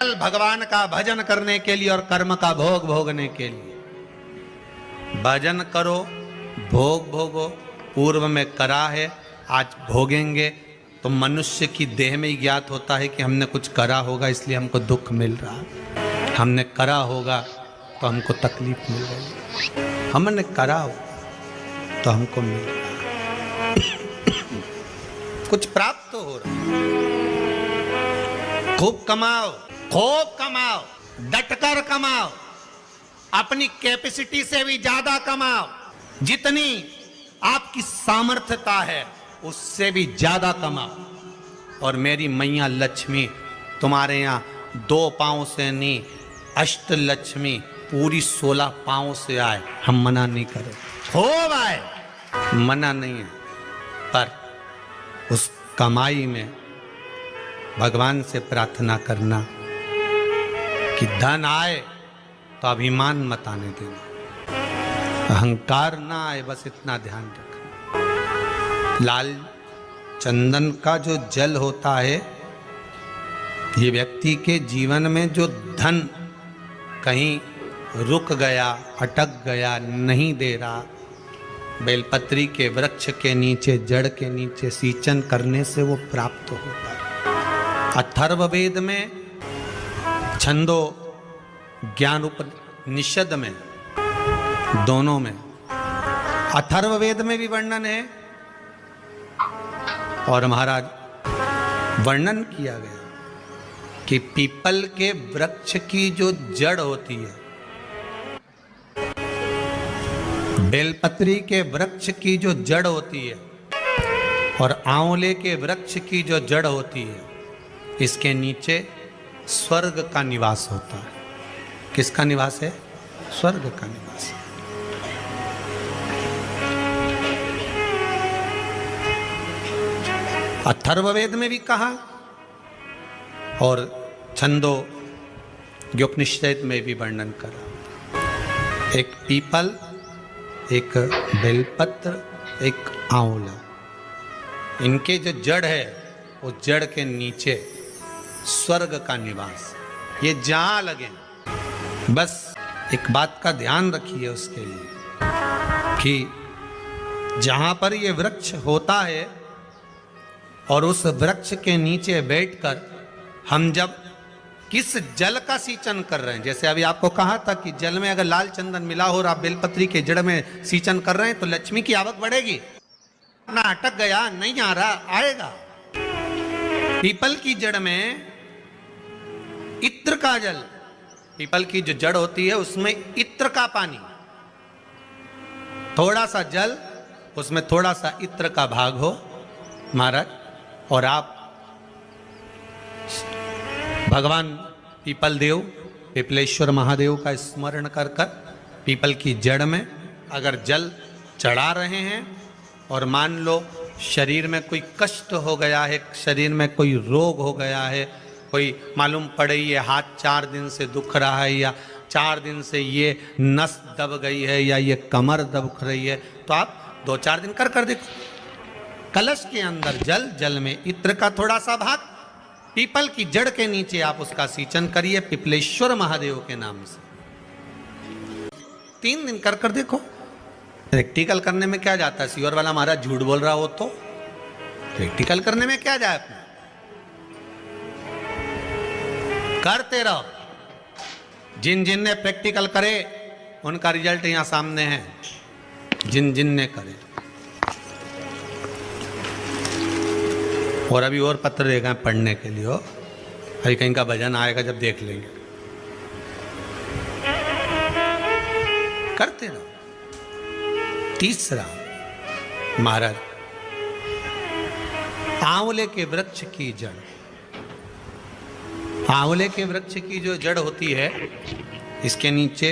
भगवान का भजन करने के लिए और कर्म का भोग भोगने के लिए। भजन करो, भोग भोगो, पूर्व में करा है, आज भोगेंगे। तो मनुष्य की देह में ही ज्ञात होता है कि हमने कुछ करा होगा इसलिए हमको दुख मिल रहा, हमने करा होगा तो हमको तकलीफ मिल रही, हमने करा होगा तो हमको मिल रहा, कुछ प्राप्त हो रहा। खूब कमाओ, खूब कमाओ, डटकर कमाओ, अपनी कैपेसिटी से भी ज्यादा कमाओ, जितनी आपकी सामर्थ्यता है उससे भी ज्यादा कमाओ। और मेरी मैया लक्ष्मी तुम्हारे यहाँ 2 पांव से नहीं, अष्ट लक्ष्मी पूरी 16 पांव से आए, हम मना नहीं करें, खूब आए, मना नहीं है। पर उस कमाई में भगवान से प्रार्थना करना कि धन आए तो अभिमान मत आने देना, अहंकार ना आए, बस इतना ध्यान रखना। लाल चंदन का जो जल होता है, ये व्यक्ति के जीवन में जो धन कहीं रुक गया, अटक गया, नहीं दे रहा, बेलपत्री के वृक्ष के नीचे, जड़ के नीचे सिंचन करने से वो प्राप्त होता है। अथर्ववेद में, छंदो ज्ञान उपनिषद में, दोनों में, अथर्ववेद में भी वर्णन है और महाराज वर्णन किया गया कि पीपल के वृक्ष की जो जड़ होती है, बेलपत्री के वृक्ष की जो जड़ होती है और आंवले के वृक्ष की जो जड़ होती है, इसके नीचे स्वर्ग का निवास होता है। किसका निवास है? स्वर्ग का निवास है। अथर्ववेद में भी कहा और छंदो उपनिषद में भी वर्णन करा। एक पीपल, एक बेलपत्र, एक आंवला, इनके जो जड़ है वो जड़ के नीचे स्वर्ग का निवास। ये जहां लगे, बस एक बात का ध्यान रखिए उसके लिए कि जहां पर ये वृक्ष होता है और उस वृक्ष के नीचे बैठकर हम जब किस जल का सिंचन कर रहे हैं, जैसे अभी आपको कहा था कि जल में अगर लाल चंदन मिला हो और आप बेलपत्री के जड़ में सिंचन कर रहे हैं तो लक्ष्मी की आवक बढ़ेगी। ना अटक गया, नहीं आ रहा, आएगा। पीपल की जड़ में इत्र का जल, पीपल की जो जड़ होती है उसमें इत्र का पानी, थोड़ा सा जल, उसमें थोड़ा सा इत्र का भाग हो महाराज, और आप भगवान पीपल देव, पिपलेश्वर महादेव का स्मरण कर कर पीपल की जड़ में अगर जल चढ़ा रहे हैं और मान लो शरीर में कोई कष्ट हो गया है, शरीर में कोई रोग हो गया है, कोई मालूम पड़े ये हाथ 4 दिन से दुख रहा है या 4 दिन से ये नस दब गई है या ये कमर दब रही है, तो आप 2-4 दिन कर देखो। कलश के अंदर जल, जल में इत्र का थोड़ा सा भाग, पीपल की जड़ के नीचे आप उसका सिंचन करिए पिपलेश्वर महादेव के नाम से। 3 दिन कर देखो। प्रैक्टिकल करने में क्या जाता है? सीवर वाला महाराज झूठ बोल रहा हो तो प्रैक्टिकल करने में क्या जाए, अपने करते रहो। जिन जिन ने प्रैक्टिकल करे उनका रिजल्ट यहां सामने है, जिन जिन ने करे। और अभी और पत्र देगा पढ़ने के लिए हो, अभी कहीं का भजन आएगा जब देख लेंगे। करते रहो। तीसरा महाराज, आंवले के वृक्ष की जड़, आंवले के वृक्ष की जो जड़ होती है इसके नीचे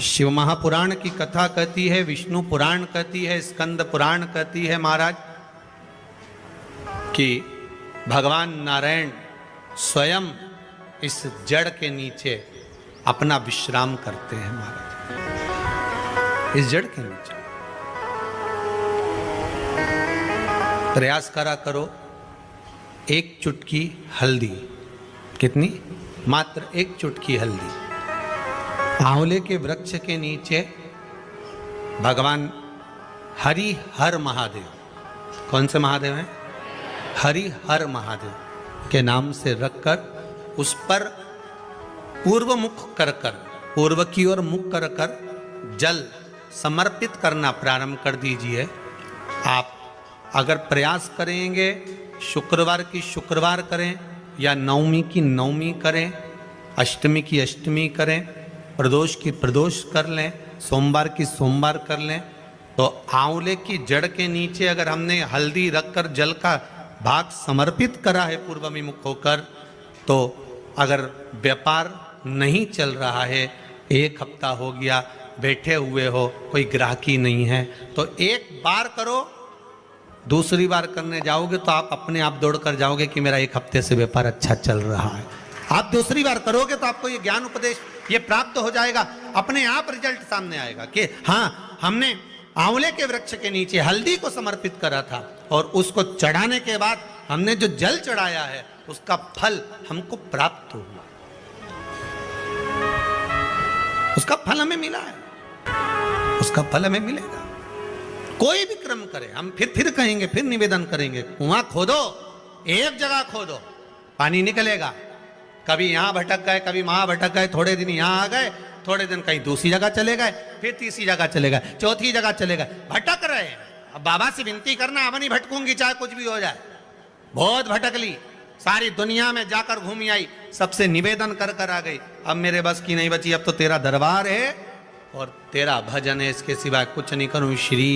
शिव महापुराण की कथा कहती है, विष्णु पुराण कहती है, स्कंद पुराण कहती है महाराज कि भगवान नारायण स्वयं इस जड़ के नीचे अपना विश्राम करते हैं महाराज, इस जड़ के नीचे। प्रयास करा करो, 1 चुटकी हल्दी, कितनी? मात्र एक चुटकी हल्दी। आंवले के वृक्ष के नीचे भगवान हरि हर महादेव, कौन से महादेव हैं? हरि हर महादेव के नाम से रखकर उस पर पूर्व मुख कर कर, पूर्व की ओर मुख कर कर जल समर्पित करना प्रारंभ कर दीजिए। आप अगर प्रयास करेंगे शुक्रवार की शुक्रवार करें या नवमी की नवमी करें, अष्टमी की अष्टमी करें, प्रदोष की प्रदोष कर लें, सोमवार की सोमवार कर लें, तो आंवले की जड़ के नीचे अगर हमने हल्दी रखकर जल का भाग समर्पित करा है पूर्वभिमुख होकर, तो अगर व्यापार नहीं चल रहा है, एक हफ्ता हो गया बैठे हुए हो, कोई ग्राहकी नहीं है, तो एक बार करो, दूसरी बार करने जाओगे तो आप अपने आप दौड़ कर जाओगे कि मेरा एक हफ्ते से व्यापार अच्छा चल रहा है। आप दूसरी बार करोगे तो आपको ये ज्ञान उपदेश ये प्राप्त हो जाएगा, अपने आप रिजल्ट सामने आएगा कि हाँ, हमने आंवले के वृक्ष के नीचे हल्दी को समर्पित करा था और उसको चढ़ाने के बाद हमने जो जल चढ़ाया है उसका फल हमको प्राप्त हुआ, उसका फल हमें मिला है, उसका फल हमें मिलेगा। कोई भी क्रम करे, हम फिर कहेंगे, फिर निवेदन करेंगे, कुआं खोदो, एक जगह खोदो, पानी निकलेगा। कभी यहां भटक गए, कभी वहां भटक गए, थोड़े दिन यहां आ गए, थोड़े दिन कहीं दूसरी जगह चले गए, फिर तीसरी जगह चले गए, चौथी जगह चले गए, भटक रहे हैं। अब बाबा से विनती करना, अब नहीं भटकूंगी चाहे कुछ भी हो जाए, बहुत भटक ली, सारी दुनिया में जाकर घूमी आई, सबसे निवेदन कर कर आ गई, अब मेरे बस की नहीं बची, अब तो तेरा दरबार है और तेरा भजन है, इसके सिवा कुछ नहीं करूं। श्री